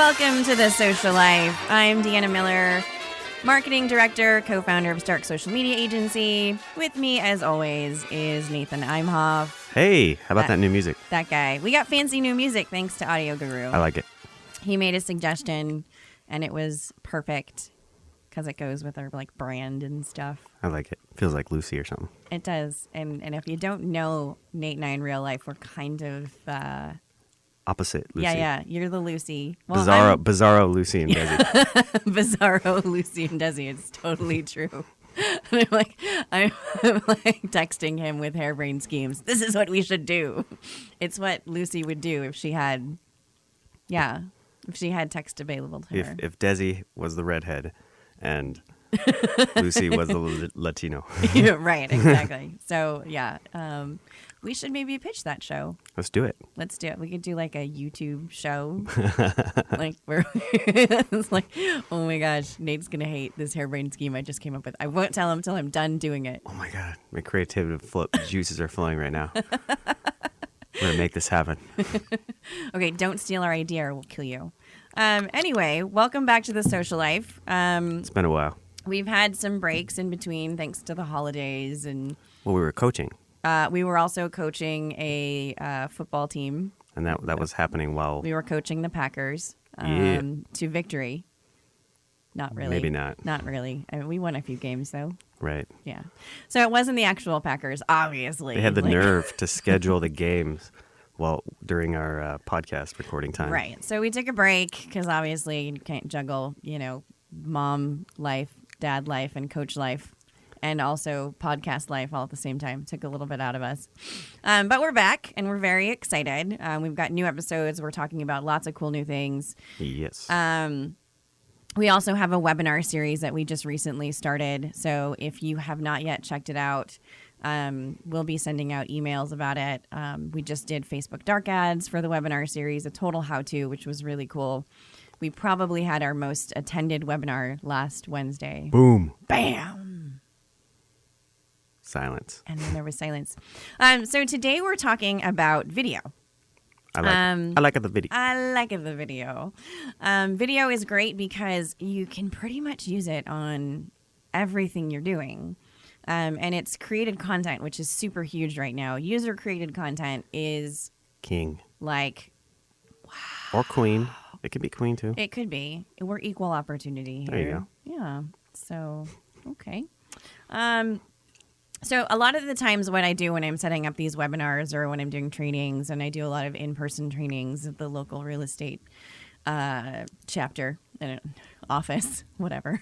Welcome to The Social Life. I'm Deanna Miller, Marketing Director, co-founder of Stark Social Media Agency. With me, as always, is Nathan Imhoff. Hey, how about that new music? That guy. We got fancy new music thanks to Audio Guru. I like it. He made a suggestion, and it was perfect because it goes with our brand and stuff. I like it. Feels like Lucy or something. It does. And if you don't know Nate and I in real life, we're kind of... Opposite Lucy. Yeah. You're the Lucy. Well, Bizarro Lucy and Desi. Bizarro Lucy and Desi. It's totally true. And I'm texting him with harebrained schemes. This is what we should do. It's what Lucy would do if she had text available to her. If Desi was the redhead and Lucy was the Latino. Yeah, right, exactly. So, we should maybe pitch that show. Let's do it. We could do like a YouTube show. Where it's like, oh my gosh, Nate's going to hate this harebrained scheme I just came up with. I won't tell him till I'm done doing it. Oh my God. My creativity juices are flowing right now. We're going to make this happen. Okay, don't steal our idea or we'll kill you. Anyway, welcome back to The Social Life. It's been a while. We've had some breaks in between thanks to the holidays. Well, we were coaching. We were also coaching a football team. And that was happening while... We were coaching the Packers to victory. Not really. Maybe not. Not really. I mean, we won a few games, though. Right. Yeah. So it wasn't the actual Packers, obviously. They had the nerve to schedule the games during our podcast recording time. Right. So we took a break because obviously you can't juggle, mom life, dad life, and coach life. And also podcast life all at the same time. Took a little bit out of us. But we're back, and we're very excited. We've got new episodes. We're talking about lots of cool new things. Yes. We also have a webinar series that we just recently started. So if you have not yet checked it out, we'll be sending out emails about it. We just did Facebook dark ads for the webinar series, a total how-to, which was really cool. We probably had our most attended webinar last Wednesday. Boom. Bam. Silence. And then there was silence. So today we're talking about video. I like the video. I like the video. Video is great because you can pretty much use it on everything you're doing. And it's created content, which is super huge right now. User created content is king. Wow. Or queen. It could be queen too. It could be. We're equal opportunity here. There you go. Yeah. So, okay. So a lot of the times what I do when I'm setting up these webinars or when I'm doing trainings, and I do a lot of in-person trainings at the local real estate chapter, office, whatever.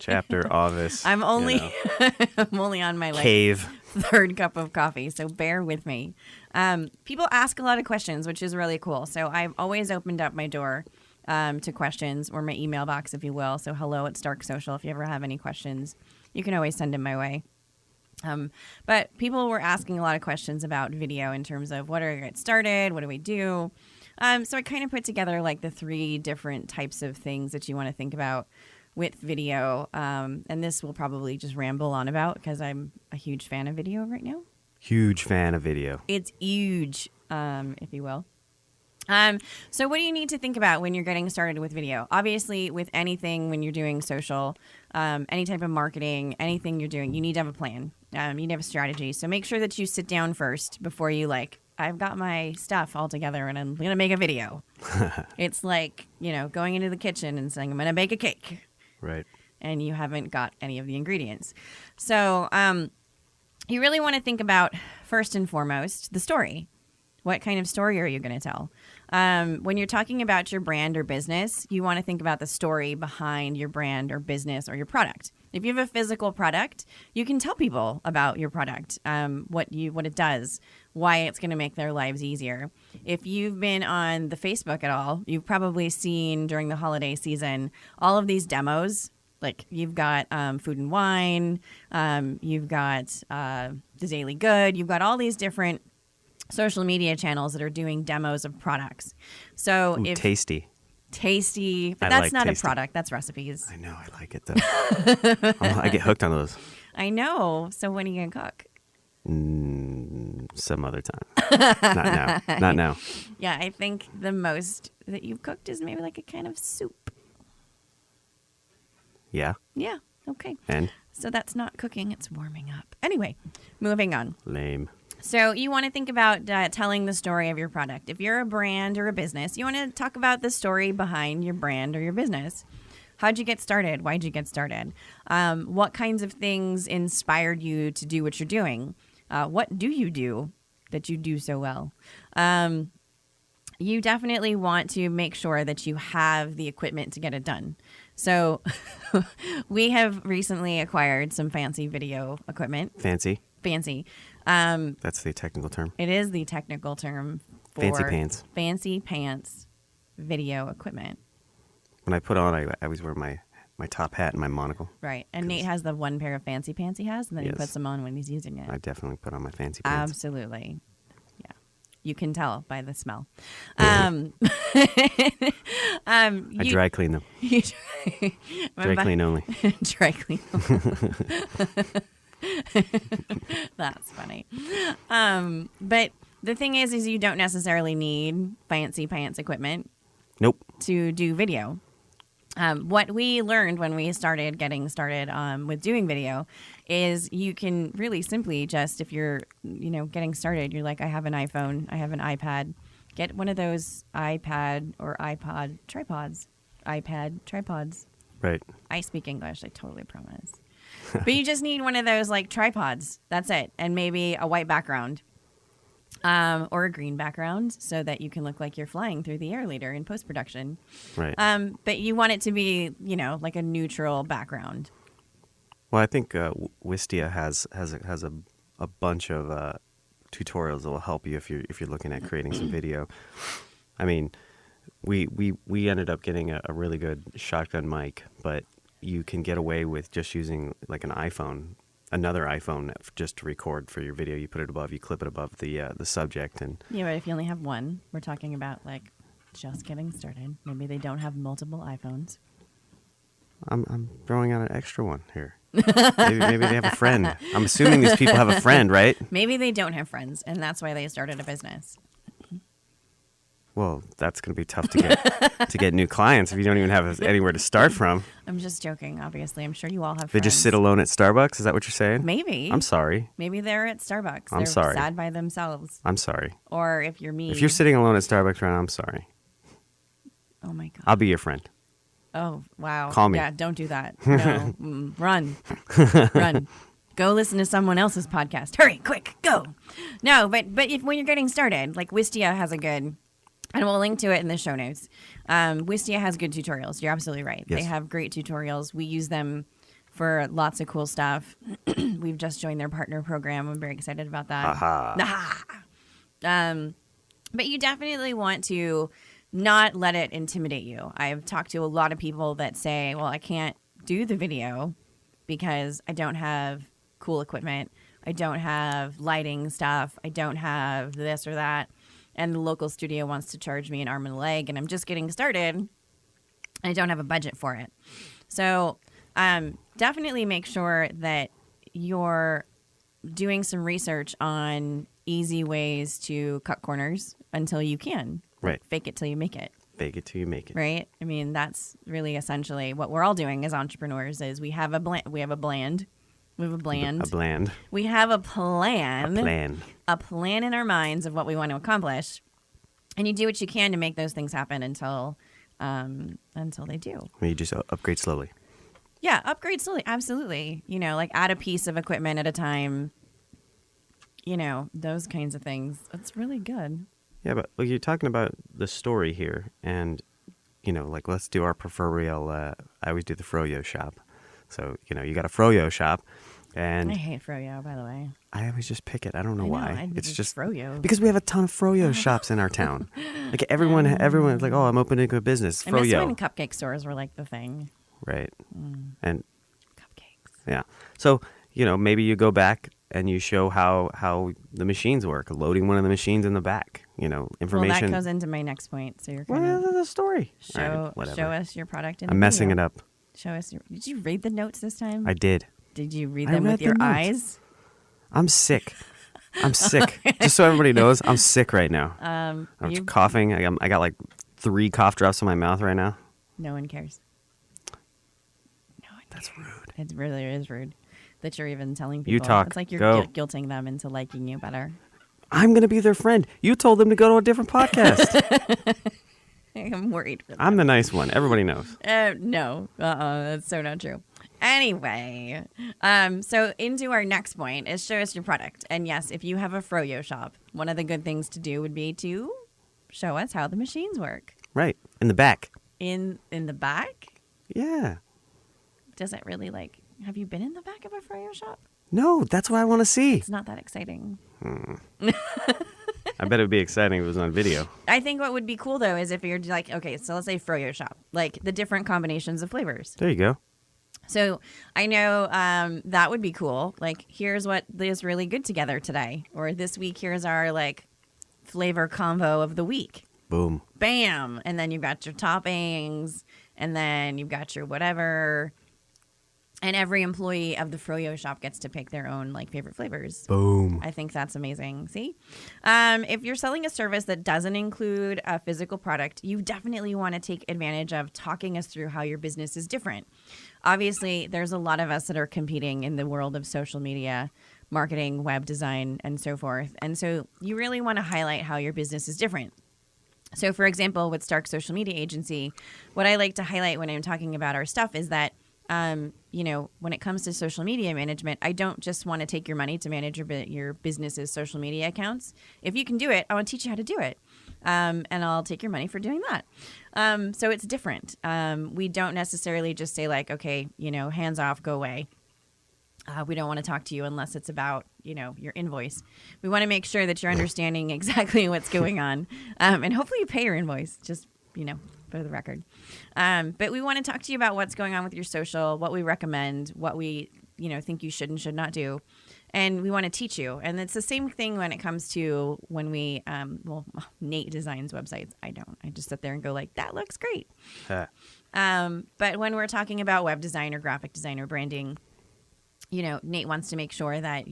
Chapter, office. I'm only I'm only on my cave third cup of coffee, so bear with me. People ask a lot of questions, which is really cool. So I've always opened up my door to questions, or my email box, if you will. So hello@Stark Social. If you ever have any questions, you can always send them my way. But people were asking a lot of questions about video in terms of what do I get started? What do we do? So I kind of put together the 3 different types of things that you want to think about with video. And this will probably just ramble on about because I'm a huge fan of video right now. Huge fan of video. It's huge, if you will. So what do you need to think about when you're getting started with video? Obviously, with anything, when you're doing social, any type of marketing, anything you're doing, you need to have a plan. You need to have a strategy. So make sure that you sit down first before you I've got my stuff all together and I'm going to make a video. It's like, going into the kitchen and saying, I'm going to bake a cake. Right. And you haven't got any of the ingredients. So you really want to think about, first and foremost, the story. What kind of story are you going to tell? When you're talking about your brand or business, you want to think about the story behind your brand or business or your product. If you have a physical product, you can tell people about your product, what it does, why it's going to make their lives easier. If you've been on the Facebook at all, you've probably seen during the holiday season all of these demos. You've got Food and Wine, you've got The Daily Good, you've got all these different social media channels that are doing demos of products. So if tasty, but that's not tasty. A product. That's recipes. I know. I like it though. I get hooked on those. I know. So when are you gonna cook? some other time. Not now. Not now. Yeah, I think the most that you've cooked is maybe like a can of soup. Yeah. Yeah, okay. And? So that's not cooking, it's warming up. Anyway, moving on. Lame. So you want to think about telling the story of your product. If you're a brand or a business, you want to talk about the story behind your brand or your business. How'd you get started? Why'd you get started? What kinds of things inspired you to do what you're doing? What do you do that you do so well? You definitely want to make sure that you have the equipment to get it done. So we have recently acquired some fancy video equipment. Fancy. That's the technical term. It is the technical term for fancy pants video equipment. When I put on, I always wear my top hat and my monocle. Right. And Nate has the one pair of fancy pants he has, and then Yes. he puts them on when he's using it. I definitely put on my fancy pants. Absolutely. Yeah. You can tell by the smell. I dry clean them. Dry clean only. Dry clean. That's funny. But the thing is you don't necessarily need fancy pants equipment. Nope. To do video. What we learned when we started getting started with doing video is you can really simply just, if you're, getting started, you're like, I have an iPhone, I have an iPad, get one of those iPad or iPod tripods. iPad tripods. Right. I speak English, I totally promise. But you just need one of those like tripods. That's it. And maybe a white background. Or a green background so that you can look like you're flying through the air later in post-production. Right. But you want it to be, like a neutral background. Well, I think Wistia has a bunch of tutorials that will help you if you're looking at creating some video. I mean, we ended up getting a really good shotgun mic, but you can get away with just using like another iPhone just to record for your video. You put it above, you clip it above the subject, and Yeah, but if you only have one, we're talking about like just getting started. Maybe they don't have multiple iPhones. I'm throwing out an extra one here. Maybe they have a friend. I'm assuming these people have a friend, right? Maybe they don't have friends, and that's why they started a business. Well, that's going to be tough to get new clients if you don't even have anywhere to start from. I'm just joking, obviously. I'm sure you all have They friends. just sit alone at Starbucks? Is that what you're saying? Maybe. I'm sorry. Maybe they're at Starbucks. I'm They're sorry. sad by themselves. I'm sorry. Or if you're me. If you're sitting alone at Starbucks right now, I'm sorry. Oh, my God. I'll be your friend. Oh, wow. Call me. Yeah, don't do that. No. Run. Run. Go listen to someone else's podcast. Hurry, quick, go. No, but when you're getting started, like Wistia has a good... And we'll link to it in the show notes. Wistia has good tutorials. You're absolutely right. Yes. They have great tutorials. We use them for lots of cool stuff. We've just joined their partner program. I'm very excited about that. Aha. But you definitely want to not let it intimidate you. I've talked to a lot of people that say, well, I can't do the video because I don't have cool equipment. I don't have lighting stuff. I don't have this or that. And the local studio wants to charge me an arm and a leg, and I'm just getting started, and I don't have a budget for it. So definitely make sure that you're doing some research on easy ways to cut corners until you can. Right. Fake it till you make it. Fake it till you make it. Right? I mean, that's really essentially what we're all doing as entrepreneurs is we have a bland. We have a bland. We have a plan. A plan in our minds of what we want to accomplish. And you do what you can to make those things happen until they do. You just upgrade slowly. Yeah, upgrade slowly. Absolutely. Like add a piece of equipment at a time. Those kinds of things. It's really good. Yeah, but look, you're talking about the story here. And, like let's do our proverbial, I always do the Froyo shop. So, you got a Froyo shop. And I hate Froyo, by the way. I always just pick it. I don't know why. It's just Froyo. Because we have a ton of Froyo shops in our town. Like everyone's like, oh, I'm opening a business. Froyo. I miss when cupcake stores were like the thing. Right. And cupcakes. Yeah. So, maybe you go back and you show how the machines work, loading one of the machines in the back, information. Well, that goes into my next point. So you're kind of the story. Show us your product in I'm messing it up. Show us did you read the notes this time? I did. Did you read them with your eyes? I'm sick. I'm sick. Just so everybody knows, I'm sick right now. I'm coughing. I got like 3 cough drops in my mouth right now. No one cares. No one That's cares. rude. It really is rude that you're even telling people. You talk. It's like you're Go. guilting them into liking you better. I'm going to be their friend. You told them to go to a different podcast. I'm worried for them. I'm the nice one. Everybody knows. No. That's so not true. Anyway, so into our next point is show us your product. And yes, if you have a froyo shop, one of the good things to do would be to show us how the machines work. Right. In the back. In the back? Yeah. Does it really have you been in the back of a froyo shop? No, that's what I want to see. It's not that exciting. I bet it would be exciting if it was on video. I think what would be cool though is if you're like, okay, so let's say froyo shop, like the different combinations of flavors. There you go. So I know that would be cool. Like, here's what is really good together today. Or this week, here's our flavor combo of the week. Boom. Bam. And then you've got your toppings. And then you've got your whatever. And every employee of the froyo shop gets to pick their own favorite flavors. Boom. I think that's amazing. See? If you're selling a service that doesn't include a physical product, you definitely want to take advantage of talking us through how your business is different. Obviously, there's a lot of us that are competing in the world of social media, marketing, web design, and so forth. And so you really want to highlight how your business is different. So, for example, with Stark Social Media Agency, what I like to highlight when I'm talking about our stuff is that when it comes to social media management, I don't just want to take your money to manage your business's social media accounts. If you can do it, I want to teach you how to do it. And I'll take your money for doing that. So it's different. We don't necessarily just say okay, hands off, go away. We don't want to talk to you unless it's about, your invoice. We want to make sure that you're understanding exactly what's going on. And hopefully you pay your invoice, just, for the record. But we want to talk to you about what's going on with your social, what we recommend, what we, think you should and should not do. And we want to teach you. And it's the same thing when it comes to when we, Nate designs websites. I don't. I just sit there and go that looks great. But when we're talking about web design or graphic design or branding, Nate wants to make sure that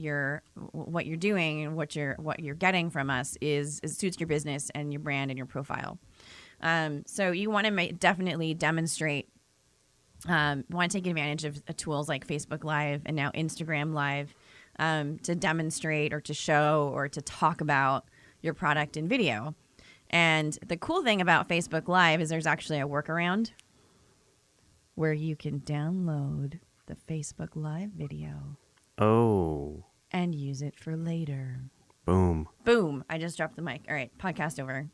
what you're doing and what you're getting from us is suits your business and your brand and your profile. So you want to definitely demonstrate, want to take advantage of tools like Facebook Live and now Instagram Live to demonstrate or to show or to talk about your product in video. And the cool thing about Facebook Live is there's actually a workaround where you can download the Facebook Live video. Oh. And use it for later. Boom. Boom. I just dropped the mic. All right, podcast over.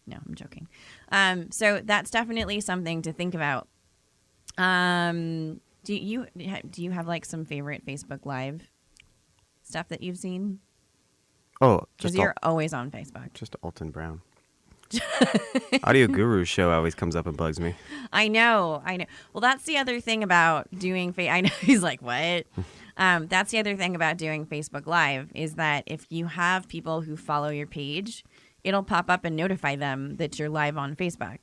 No, I'm joking. So that's definitely something to think about. Do you have some favorite Facebook Live stuff that you've seen? Oh, because you're always on Facebook. Just Alton Brown. Audio Guru's show always comes up and bugs me. I know. Well, that's the other thing about doing. I know he's like, what? That's the other thing about doing Facebook Live is that if you have people who follow your page, it'll pop up and notify them that you're live on Facebook.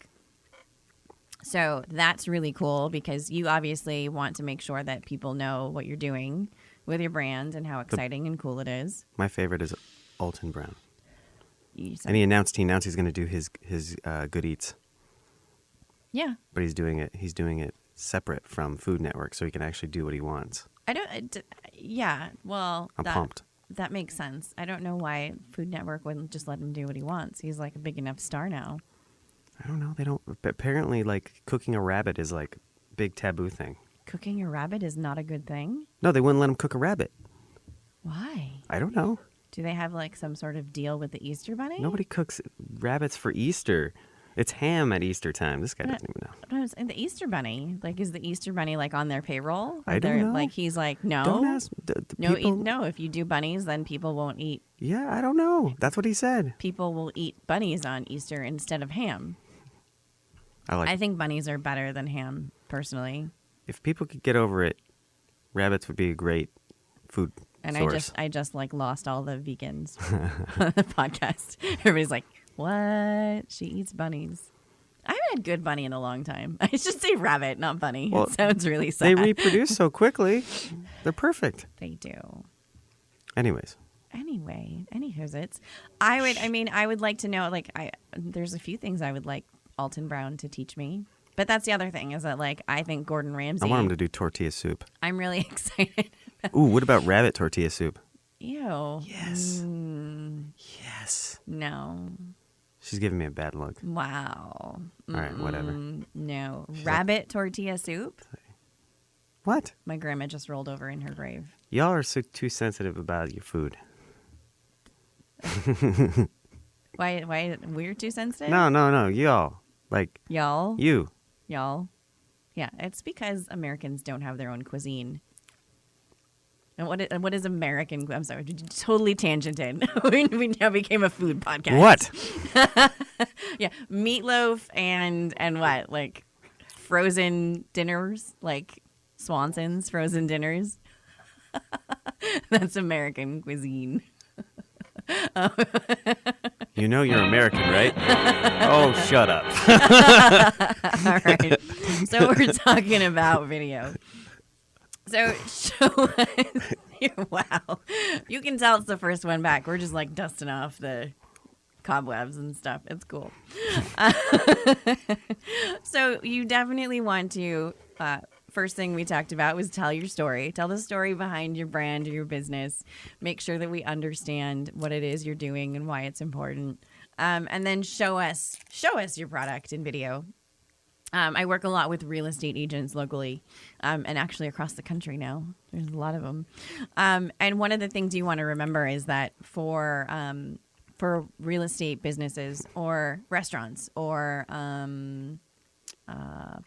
So that's really cool because you obviously want to make sure that people know what you're doing with your brand and how exciting and cool it is. My favorite is Alton Brown. And he announced he's going to do his Good Eats. Yeah. But he's doing it separate from Food Network so he can actually do what he wants. Yeah. Well, I'm pumped. That makes sense. I don't know why Food Network wouldn't just let him do what he wants. He's a big enough star now. I don't know. They don't. Apparently, cooking a rabbit is a big taboo thing. Cooking a rabbit is not a good thing? No, they wouldn't let him cook a rabbit. Why? I don't know. Do they have some sort of deal with the Easter Bunny? Nobody cooks rabbits for Easter. It's ham at Easter time. This guy doesn't even know. And the Easter Bunny, is the Easter Bunny on their payroll? I don't know. He's no. Don't ask. No, if you do bunnies, then people won't eat. Yeah, I don't know. That's what he said. People will eat bunnies on Easter instead of ham. I think bunnies are better than ham, personally. If people could get over it, rabbits would be a great food source. I just lost all the vegans on the podcast. Everybody's like, what? She eats bunnies. I haven't had good bunny in a long time. I should say rabbit, not bunny. Well, it sounds really sad. They reproduce so quickly. They're perfect. They do. Anyways, Anyway, I would like to know, like, there's a few things I would like Alton Brown to teach me. But that's the other thing is that, like, I think Gordon Ramsay. I want him to do tortilla soup. I'm really excited. Ooh, what about rabbit tortilla soup? Ew. Yes. Yes. No. She's giving me a bad look. Wow. All right, whatever. No. Rabbit tortilla soup? What? My grandma just rolled over in her grave. Y'all are too sensitive about your food. Why we're too sensitive? No. Y'all. Like. Y'all? You. Y'all? Yeah, it's because Americans don't have their own cuisine. And what is American? I'm sorry, totally tangented. we now became a food podcast. What? Yeah, meatloaf and what? Like frozen dinners, like Swanson's frozen dinners. That's American cuisine. You know you're American, right? Oh, shut up. All right. So we're talking about video. So show us. Wow. You can tell it's the first one back. We're just like dusting off the cobwebs and stuff. It's cool. So you definitely want to, first thing we talked about was tell your story. Tell the story behind your brand or your business. Make sure that we understand what it is you're doing and why it's important. And then show us your product in video. I work a lot with real estate agents locally and actually across the country now. There's a lot of them. And one of the things you want to remember is that for real estate businesses or restaurants or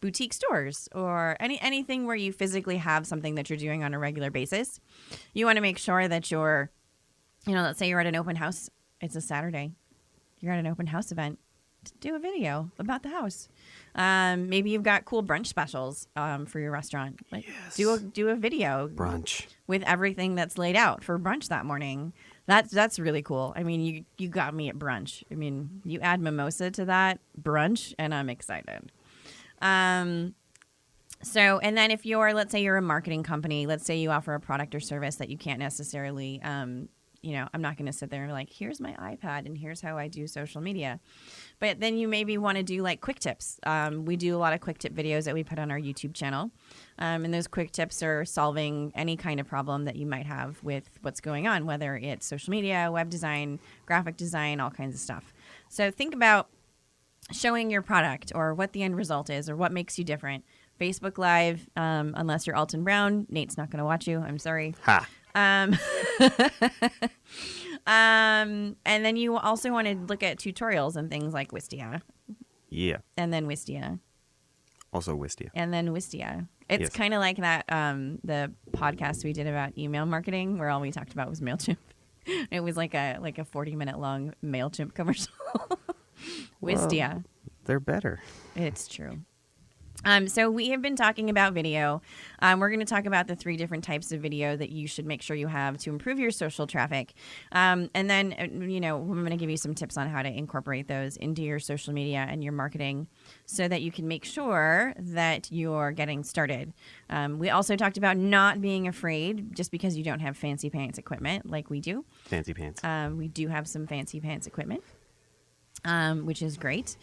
boutique stores or anything where you physically have something that you're doing on a regular basis, you want to make sure that you're, let's say you're at an open house. It's a Saturday. You're at an open house event. Do a video about the house. Maybe you've got cool brunch specials for your restaurant. Like, yes. Do a video Brunch with everything that's laid out for brunch that morning. That's really cool. I mean, you got me at brunch. I mean, you add mimosa to that brunch, and I'm excited. So, and then if let's say you're a marketing company, let's say you offer a product or service that you can't necessarily, I'm not going to sit there and be like, here's my iPad and here's how I do social media. But then you maybe want to do like quick tips. We do a lot of quick tip videos that we put on our YouTube channel. And those quick tips are solving any kind of problem that you might have with what's going on, whether it's social media, web design, graphic design, all kinds of stuff. So think about showing your product or what the end result is or what makes you different. Facebook Live, unless you're Alton Brown, Nate's not going to watch you. I'm sorry. Ha. And then you also want to look at tutorials and things like Wistia. Yeah. And then Wistia. Also Wistia. And then Wistia. It's Yes. kind of like that, the podcast we did about email marketing where all we talked about was MailChimp. It was like a 40-minute long MailChimp commercial. Wistia. Well, they're better. It's true. So we have been talking about video. We're going to talk about the 3 different types of video that you should make sure you have to improve your social traffic. And then, I'm going to give you some tips on how to incorporate those into your social media and your marketing so that you can make sure that you're getting started. We also talked about not being afraid just because you don't have fancy pants equipment like we do. Fancy pants. We do have some fancy pants equipment. Which is great.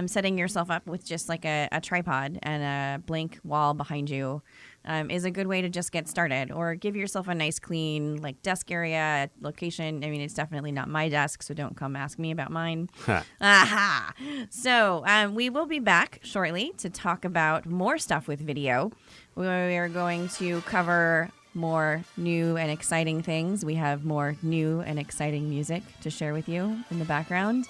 Setting yourself up with just like a tripod and a blank wall behind you is a good way to just get started, or give yourself a nice clean like desk area location. I mean, it's definitely not my desk, so don't come ask me about mine. Aha! So we will be back shortly to talk about more stuff with video. We are going to cover more new and exciting things. We have more new and exciting music to share with you in the background.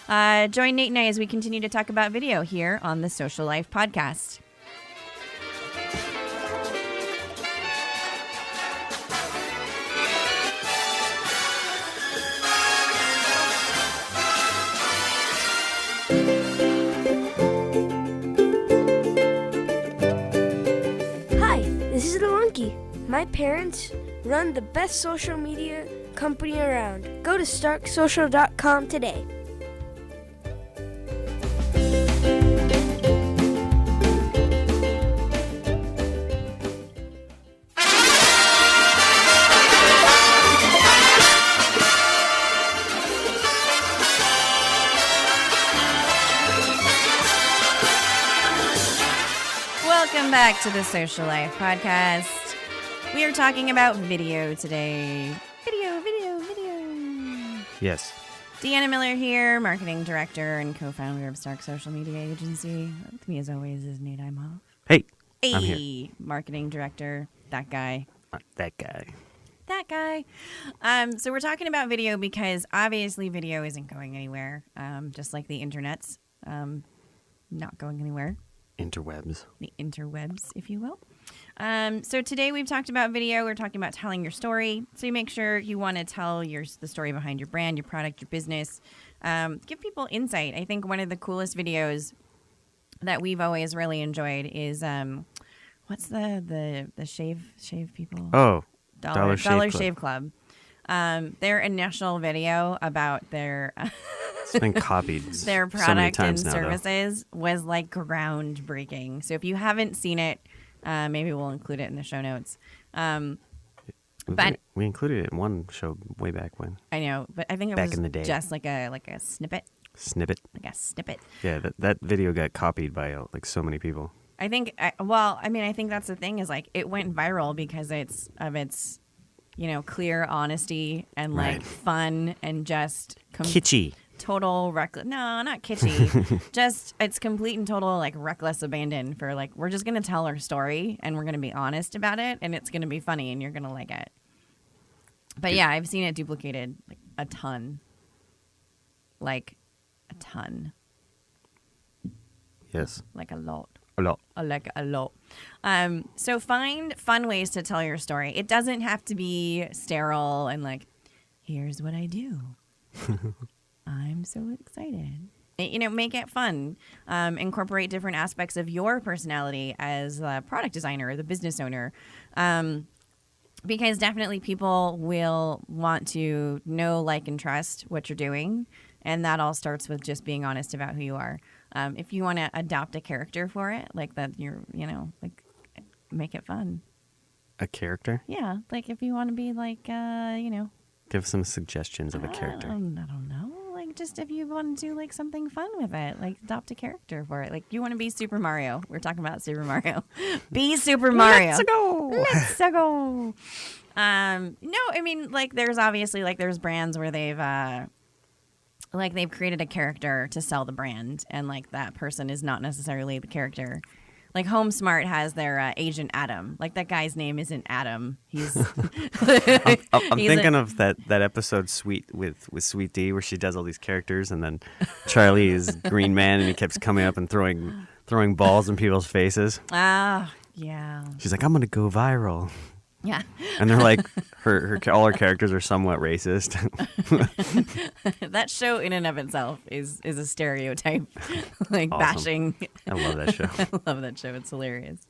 Join Nate and I as we continue to talk about video here on the Social Life Podcast. Hi, this is the Monkey. My parents run the best social media company around. Go to starksocial.com today. back to the Social Life Podcast. We are talking about video today. Video. Yes. Deanna Miller here, marketing director and co-founder of Stark Social Media Agency. With me, as always, is Nate Imhoff. Hey, Hey, I'm here. marketing director, that guy. That guy. That guy. So we're talking about video because obviously video isn't going anywhere, just like the internet's not going anywhere. Interwebs. The interwebs, if you will. So today we've talked about video. We're talking about telling your story. So you make sure you want to tell the story behind your brand, your product, your business. Give people insight. I think one of the coolest videos that we've always really enjoyed is what's the shave people? Oh, Dollar Shave Shave Club. Their initial video about their It's been copied their so many product and times now, though. services was like groundbreaking. So if you haven't seen it, maybe we'll include it in the show notes. But we included it in one show way back when. I know, but I think it Back was in the day. just like a snippet, Snippet. like a snippet. Yeah, that video got copied by like so many people. I think I think that's the thing is like it went viral because it's clear honesty and like Right. fun and just Kitschy. total reckless. No, not kitschy. Just it's complete and total like reckless abandon for like we're just gonna tell our story and we're gonna be honest about it and it's gonna be funny and you're gonna like it. But yeah, I've seen it duplicated like a ton. Like a ton. Yes. Like a lot. A lot. Like a lot. So find fun ways to tell your story. It doesn't have to be sterile and like, here's what I do. I'm so excited. Make it fun. Incorporate different aspects of your personality as a product designer or the business owner. Because definitely people will want to know, like, and trust what you're doing. And that all starts with just being honest about who you are. If you want to adopt a character for it, like that, make it fun. A character? Yeah. Like if you want to be like, Give some suggestions of a character. I don't know. Like just if you want to do like something fun with it, like adopt a character for it. Like you want to be Super Mario. We're talking about Super Mario. Be Super Mario. Let's go. Let's go. No, I mean like there's obviously like there's brands where they've created a character to sell the brand and like that person is not necessarily the character. Like HomeSmart has their agent Adam. Like that guy's name isn't Adam. He's I'm thinking of that episode Sweet with Sweet D where she does all these characters and then Charlie is Green Man and he keeps coming up and throwing balls in people's faces. Ah, yeah. She's like, I'm gonna go viral. Yeah. And they're like, all her characters are somewhat racist. That show in and of itself is a stereotype, like Awesome. bashing. I love that show. I love that show. It's hilarious.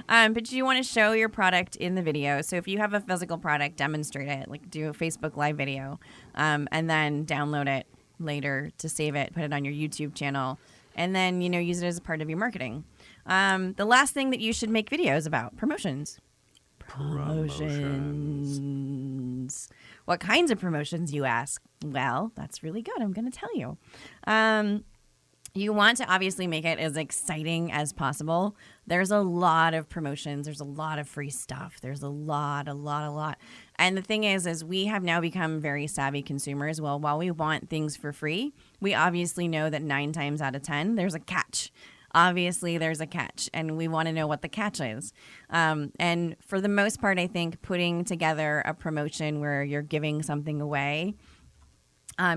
But you want to show your product in the video. So if you have a physical product, demonstrate it. Like do a Facebook Live video, and then download it later to save it, put it on your YouTube channel, and then use it as a part of your marketing. The last thing that you should make videos about: promotions. Promotions. What kinds of promotions, you ask? Well, that's really good. I'm going to tell you. You want to obviously make it as exciting as possible. There's a lot of promotions. There's a lot of free stuff. There's a lot. And the thing is we have now become very savvy consumers. Well, while we want things for free, we obviously know that 9 times out of 10, there's a catch. Obviously, there's a catch, and we want to know what the catch is. And for the most part, I think putting together a promotion where you're giving something away,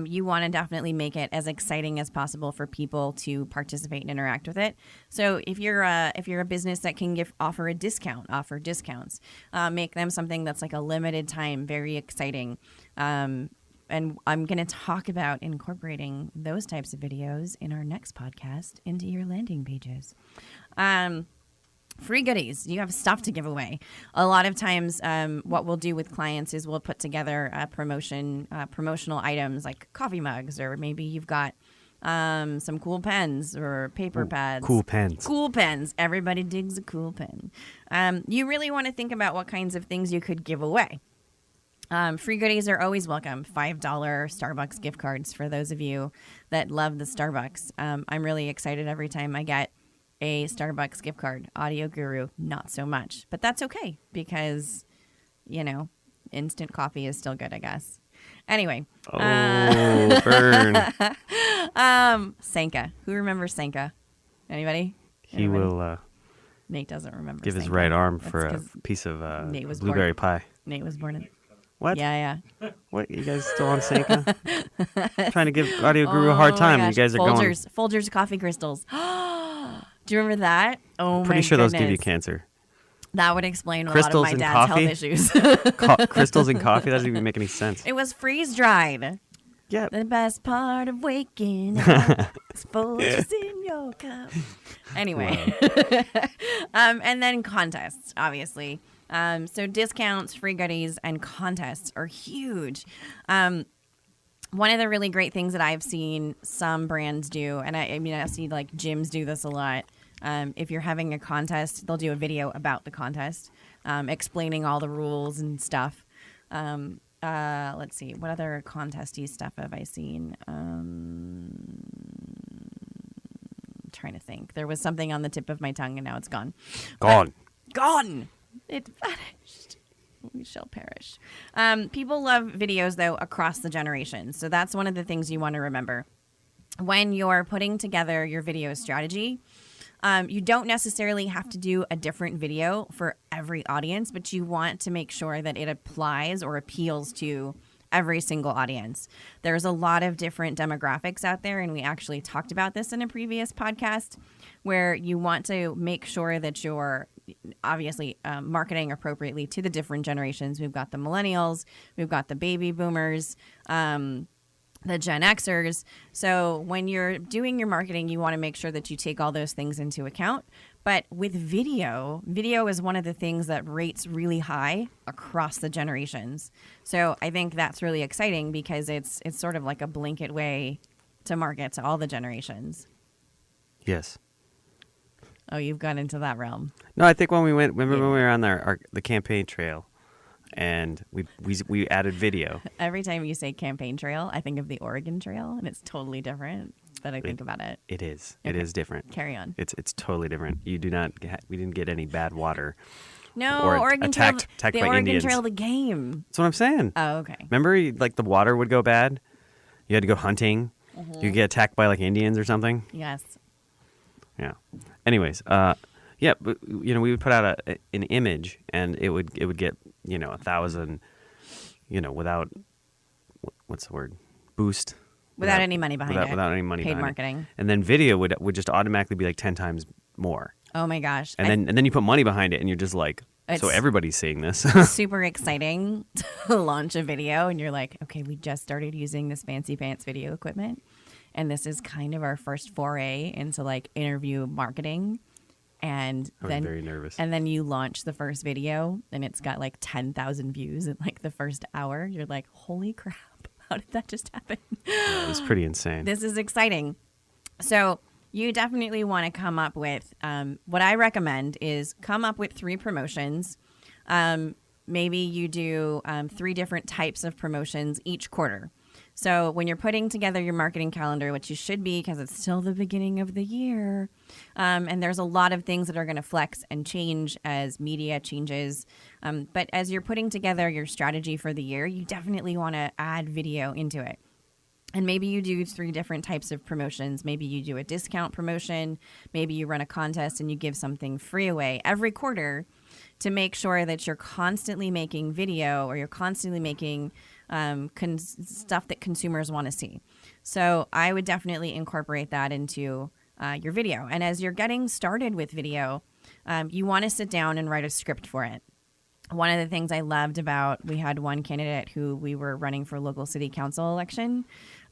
you want to definitely make it as exciting as possible for people to participate and interact with it. So if you're a business that can offer a discount, offer discounts. Make them something that's like a limited time, very exciting. And I'm going to talk about incorporating those types of videos in our next podcast into your landing pages. Free goodies. You have stuff to give away. A lot of times what we'll do with clients is we'll put together a promotional items like coffee mugs, or maybe you've got some cool pens or paper pads. Cool pens. Cool pens. Everybody digs a cool pen. You really want to think about what kinds of things you could give away. Free goodies are always welcome. $5 Starbucks gift cards for those of you that love the Starbucks. I'm really excited every time I get a Starbucks gift card. Audio Guru, not so much. But that's okay because, instant coffee is still good, I guess. Anyway. Burn. Sanka. Who remembers Sanka? Anybody? He will Nate doesn't remember. give his Sanka. right arm That's for a 'cause piece of Nate was blueberry born. pie. Nate was born in. What? Yeah. What? You guys still on Sanka? Trying to give Audio Guru a hard Oh my time. You gosh. guys are going. Folgers coffee crystals. Do you remember that? Oh, Pretty my sure goodness. those give you cancer. That would explain a Crystals lot of my in dad's coffee? health issues. Crystals in coffee? That doesn't even make any sense. It was freeze dried. Yeah. The best part of waking up is Folgers in your cup. Anyway, and then contests, obviously. So discounts, free goodies, and contests are huge. One of the really great things that I've seen some brands do, and I see like gyms do this a lot. If you're having a contest, they'll do a video about the contest, explaining all the rules and stuff. Let's see, what other contesty stuff have I seen? Trying to think. There was something on the tip of my tongue, and now it's gone. Gone. Gone. It vanished. We shall perish. People love videos, though, across the generations. So that's one of the things you want to remember. When you're putting together your video strategy, you don't necessarily have to do a different video for every audience, but you want to make sure that it applies or appeals to every single audience. There's a lot of different demographics out there, and we actually talked about this in a previous podcast, where you want to make sure that you're obviously marketing appropriately to the different generations. We've got the millennials, we've got the baby boomers, the Gen Xers. So when you're doing your marketing, you want to make sure that you take all those things into account. But with video is one of the things that rates really high across the generations. So I think that's really exciting because it's sort of like a blanket way to market to all the generations. Yes. Oh, you've got into that realm. No, I think when we went, remember when we were on the campaign trail, and we added video. Every time you say campaign trail, I think of the Oregon Trail, and it's totally different. But I think about it. It is. Okay. It is different. Carry on. It's totally different. You do not. We didn't get any bad water. No, or Oregon attacked Trail. The by Oregon Indians. Trail, the game. That's what I'm saying. Oh, okay. Remember, like the water would go bad. You had to go hunting. Mm-hmm. You could get attacked by like Indians or something. Yes. Yeah. Anyways, yeah, but we would put out an image, and it would get 1,000, without what's the word, boost. Without any money behind it. Without any money Paid behind marketing. it. And then video would just automatically be like 10 times more. Oh my gosh. And then you put money behind it, and you're just like, so It's- everybody's seeing this. super exciting to launch a video, and you're like, okay, we just started using this fancy pants video equipment, and this is kind of our first foray into like interview marketing. And I was then very nervous. And then you launch the first video, and it's got like 10,000 views in like the first hour. You're like, holy crap. How did that just happen? Yeah, it was pretty insane. This is exciting. So you definitely want to come up with, what I recommend is come up with 3 promotions. Maybe you do 3 different types of promotions each quarter. So when you're putting together your marketing calendar, which you should be because it's still the beginning of the year, and there's a lot of things that are going to flex and change as media changes. But as you're putting together your strategy for the year, you definitely want to add video into it. And maybe you do 3 different types of promotions. Maybe you do a discount promotion. Maybe you run a contest and you give something free away every quarter to make sure that you're constantly making video, or you're constantly making stuff that consumers want to see. So I would definitely incorporate that into your video. And as you're getting started with video, you want to sit down and write a script for it. One of the things I loved about, we had one candidate who we were running for local city council election.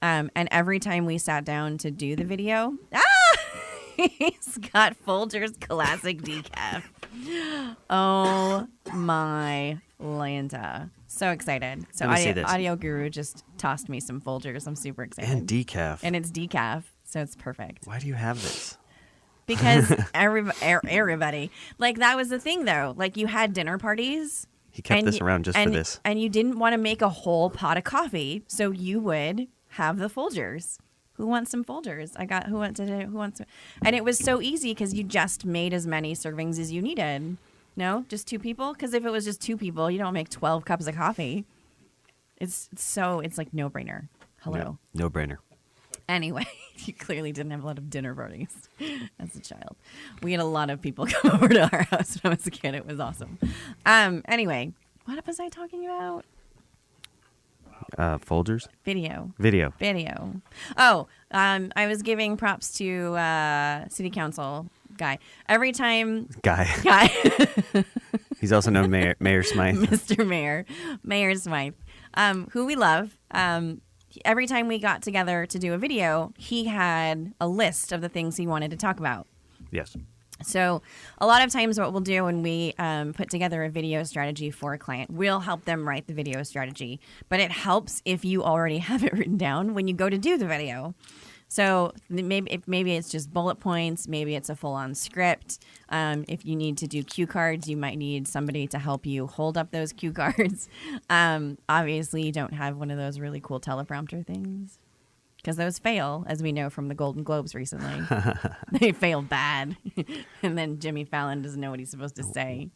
And every time we sat down to do the video, he's got Folgers Classic Decaf. Oh my Lanta. So excited. So Let me see this. Audio Guru just tossed me some Folgers. I'm super excited. And decaf. And it's decaf, so it's perfect. Why do you have this? Because everybody, like, that was the thing though. Like, you had dinner parties. He kept this around just for this. And you didn't want to make a whole pot of coffee, so you would have the Folgers. who wants some Folgers? I got who wants, and it was so easy because you just made as many servings as you needed. No, just 2 people. Because if it was just 2 people, you don't make 12 cups of coffee. It's like no brainer. Hello. No brainer. Anyway, you clearly didn't have a lot of dinner parties as a child. We had a lot of people come over to our house when I was a kid. It was awesome. Anyway, what was I talking about? Folgers? Video. Oh, I was giving props to city council guy. Every time... Guy. He's also known Mayor Smythe. Mr. Mayor Smythe, who we love. Every time we got together to do a video, he had a list of the things he wanted to talk about. Yes. So a lot of times what we'll do when we put together a video strategy for a client, we'll help them write the video strategy. But it helps if you already have it written down when you go to do the video. So maybe it's just bullet points. Maybe it's a full-on script. If you need to do cue cards, you might need somebody to help you hold up those cue cards. Obviously, you don't have one of those really cool teleprompter things because those fail, as we know from the Golden Globes recently. They fail bad. And then Jimmy Fallon doesn't know what he's supposed to say.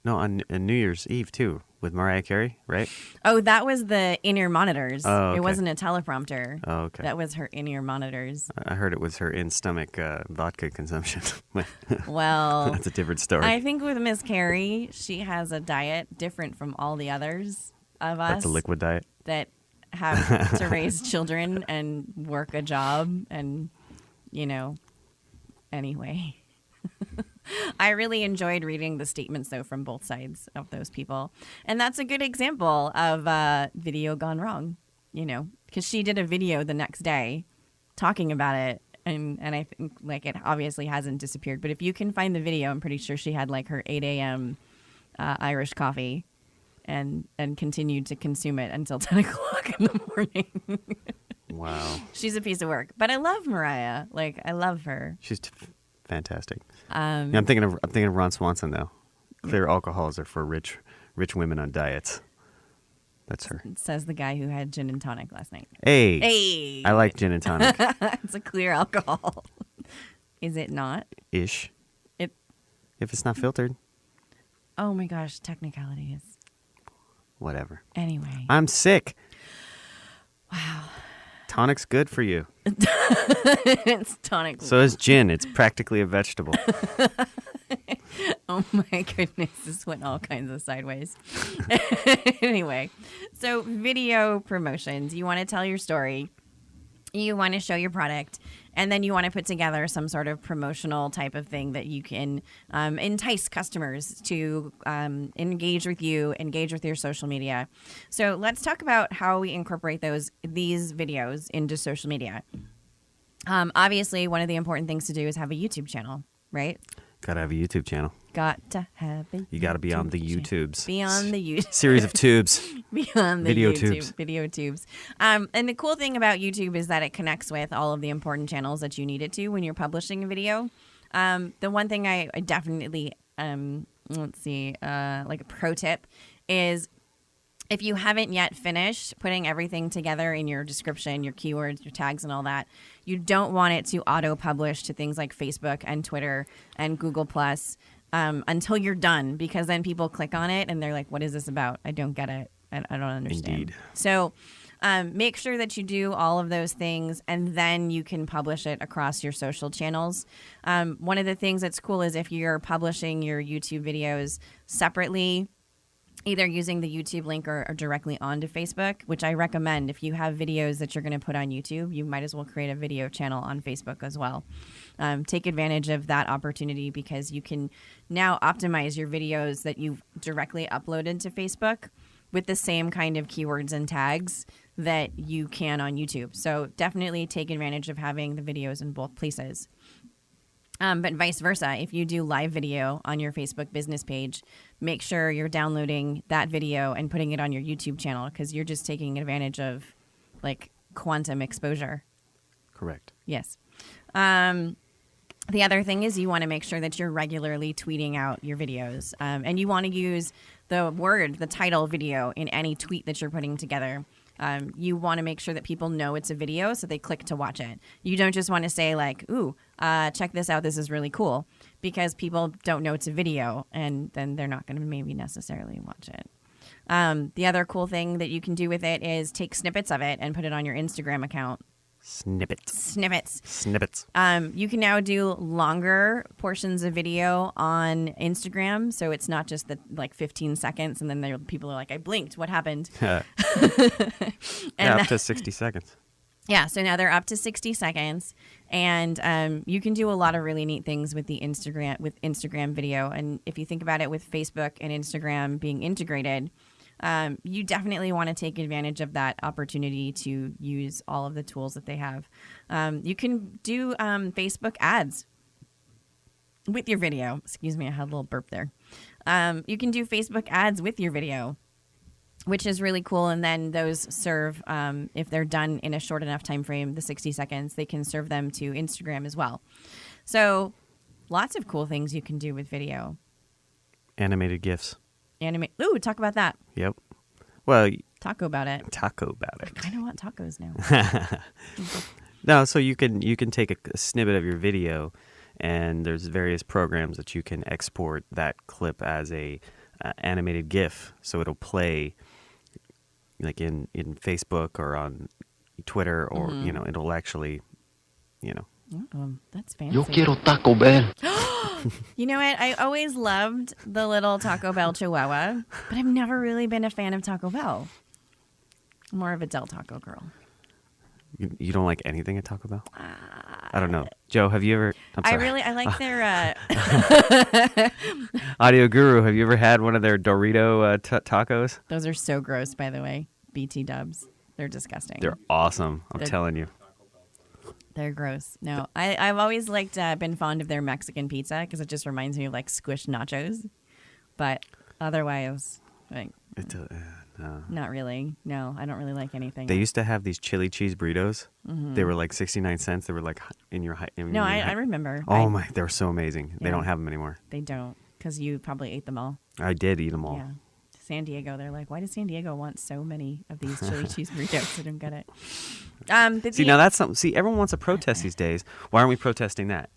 No, on New Year's Eve, too, with Mariah Carey, right? Oh, that was the in-ear monitors. Oh, okay. It wasn't a teleprompter. Oh, okay. That was her in-ear monitors. I heard it was her in-stomach vodka consumption. Well, that's a different story. I think with Miss Carey, she has a diet different from all the others of us. That's a liquid diet. That have to raise children and work a job and, anyway. I really enjoyed reading the statements, though, from both sides of those people. And that's a good example of video gone wrong, because she did a video the next day talking about it. And I think, it obviously hasn't disappeared. But if you can find the video, I'm pretty sure she had, her 8 a.m. Irish coffee and continued to consume it until 10 o'clock in the morning. Wow. She's a piece of work. But I love Mariah. I love her. She's fantastic. I'm thinking of Ron Swanson though. Clear alcohols are for rich women on diets. That's her. Says the guy who had gin and tonic last night. Hey. I like gin and tonic. It's a clear alcohol. Is it not? Ish. If it's not filtered. Oh my gosh, technicalities. Whatever. Anyway. I'm sick. Wow. Tonic's good for you. It's tonic. So is gin. It's practically a vegetable. Oh my goodness, this went all kinds of sideways. Anyway, so video promotions. You want to tell your story. You want to show your product. And then you want to put together some sort of promotional type of thing that you can entice customers to engage with you, engage with your social media. So let's talk about how we incorporate these videos into social media. Obviously, one of the important things to do is have a YouTube channel, right? Got to have a YouTube channel. Got to have a You got to be on the YouTubes. Be on the YouTube. Series of tubes. Be on the Video YouTube. tubes. Video tubes. And the cool thing about YouTube is that it connects with all of the important channels that you need it to when you're publishing a video. The one thing I definitely, a pro tip is if you haven't yet finished putting everything together in your description, your keywords, your tags, and all that, you don't want it to auto-publish to things like Facebook and Twitter and Google Plus until you're done, because then people click on it and they're like, what is this about? I don't get it. I don't understand. Indeed. So make sure that you do all of those things, and then you can publish it across your social channels. One of the things that's cool is if you're publishing your YouTube videos separately, either using the YouTube link or directly onto Facebook, which I recommend. If you have videos that you're going to put on YouTube, you might as well create a video channel on Facebook as well. Take advantage of that opportunity, because you can now optimize your videos that you've directly uploaded to Facebook with the same kind of keywords and tags that you can on YouTube. So definitely take advantage of having the videos in both places. But vice versa, if you do live video on your Facebook business page, make sure you're downloading that video and putting it on your YouTube channel, because you're just taking advantage of quantum exposure. Correct. Yes. The other thing is you want to make sure that you're regularly tweeting out your videos, and you want to use the title video in any tweet that you're putting together. You want to make sure that people know it's a video so they click to watch it. You don't just want to say like, ooh, check this out. This is really cool, because people don't know it's a video and then they're not going to maybe necessarily watch it. The other cool thing that you can do with it is take snippets of it and put it on your Instagram account. Snippets. You can now do longer portions of video on Instagram, so it's not just the like 15 seconds, and then people are like, "I blinked. What happened?" Yeah, up to 60 seconds. Yeah, so now they're up to 60 seconds, and you can do a lot of really neat things with the Instagram video. And if you think about it, with Facebook and Instagram being integrated, you definitely want to take advantage of that opportunity to use all of the tools that they have. You can do Facebook ads with your video. Excuse me, I had a little burp there. You can do Facebook ads with your video, which is really cool. And then those serve, if they're done in a short enough time frame, the 60 seconds, they can serve them to Instagram as well. So lots of cool things you can do with video. Animated GIFs. Ooh, talk about that. Yep. Well, Taco about it. I kind of want tacos now. No, so you can take a snippet of your video, and there's various programs that you can export that clip as a animated GIF, so it'll play like in Facebook or on Twitter, or it'll actually, That's fancy. Yo quiero Taco Bell. You know what? I always loved the little Taco Bell Chihuahua, but I've never really been a fan of Taco Bell. I'm more of a Del Taco girl. You don't like anything at Taco Bell? I don't know. Joe, have you ever... I like their... Audio Guru, have you ever had one of their Dorito tacos? Those are so gross, by the way. BT dubs. They're disgusting. They're awesome. I'm telling you. They're gross. No, I've always been fond of their Mexican pizza because it just reminds me of like squished nachos. But otherwise, like, no. Not really. No, I don't really like anything. They used to have these chili cheese burritos. Mm-hmm. They were like 69 cents. They were like in your... I remember. Oh, they were so amazing. Yeah. They don't have them anymore. They don't, because you probably ate them all. I did eat them all. Yeah. San Diego, they're like, why does San Diego want so many of these chili cheese burritos? I don't get it. Now that's something. See, everyone wants to protest these days. Why aren't we protesting that?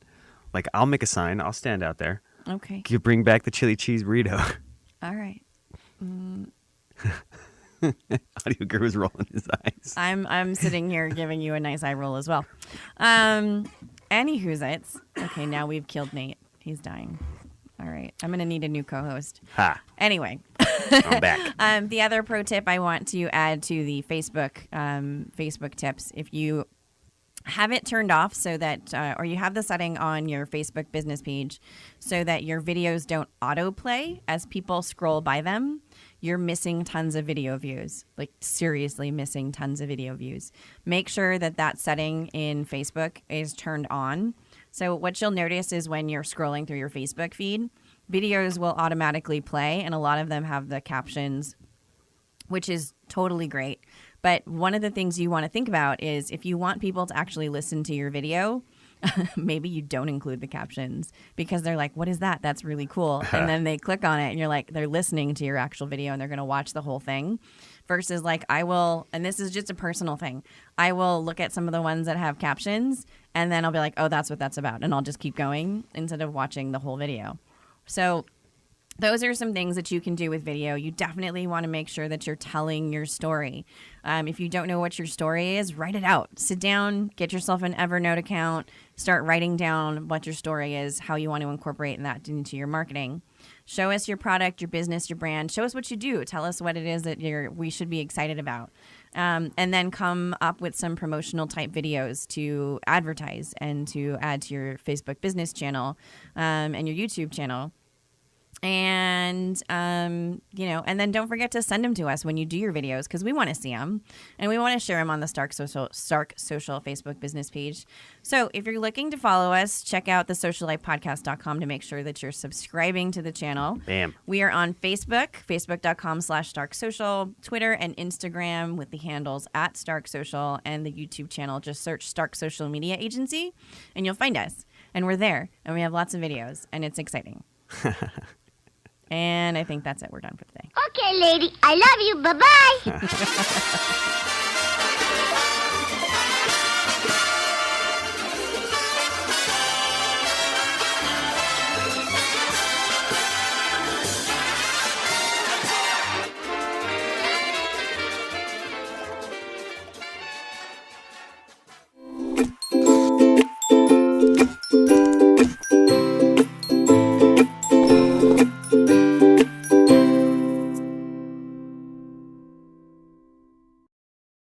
Like, I'll make a sign. I'll stand out there. Okay. You bring back the chili cheese burrito. All right. Audio Guru's rolling his eyes. I'm sitting here giving you a nice eye roll as well. Anywho's-its. Okay, now we've killed Nate. He's dying. All right. I'm going to need a new co-host. Ha. Anyway. I'm back. The other pro tip I want to add to the Facebook tips, if you have it turned off so that, or you have the setting on your Facebook business page so that your videos don't autoplay as people scroll by them, you're missing tons of video views, like seriously missing tons of video views. Make sure that setting in Facebook is turned on. So what you'll notice is when you're scrolling through your Facebook feed, videos will automatically play, and a lot of them have the captions, which is totally great. But one of the things you want to think about is if you want people to actually listen to your video, maybe you don't include the captions because they're like, what is that? That's really cool. And then they click on it and you're like, they're listening to your actual video and they're going to watch the whole thing. Versus like I will, and this is just a personal thing, I will look at some of the ones that have captions and then I'll be like, oh, that's what that's about. And I'll just keep going instead of watching the whole video. So those are some things that you can do with video. You definitely want to make sure that you're telling your story. If you don't know what your story is, write it out. Sit down, get yourself an Evernote account, start writing down what your story is, how you want to incorporate that into your marketing. Show us your product, your business, your brand. Show us what you do. Tell us what it is that we should be excited about. And then come up with some promotional type videos to advertise and to add to your Facebook business channel and your YouTube channel. And, and then don't forget to send them to us when you do your videos because we want to see them and we want to share them on the Stark Social Facebook business page. So if you're looking to follow us, check out thesociallifepodcast.com to make sure that you're subscribing to the channel. Bam. We are on Facebook, facebook.com/StarkSocial, Twitter and Instagram with the handles @StarkSocial, and the YouTube channel. Just search Stark Social Media Agency and you'll find us. And we're there and we have lots of videos and it's exciting. And I think that's it. We're done for today. Okay, lady. I love you. Bye-bye.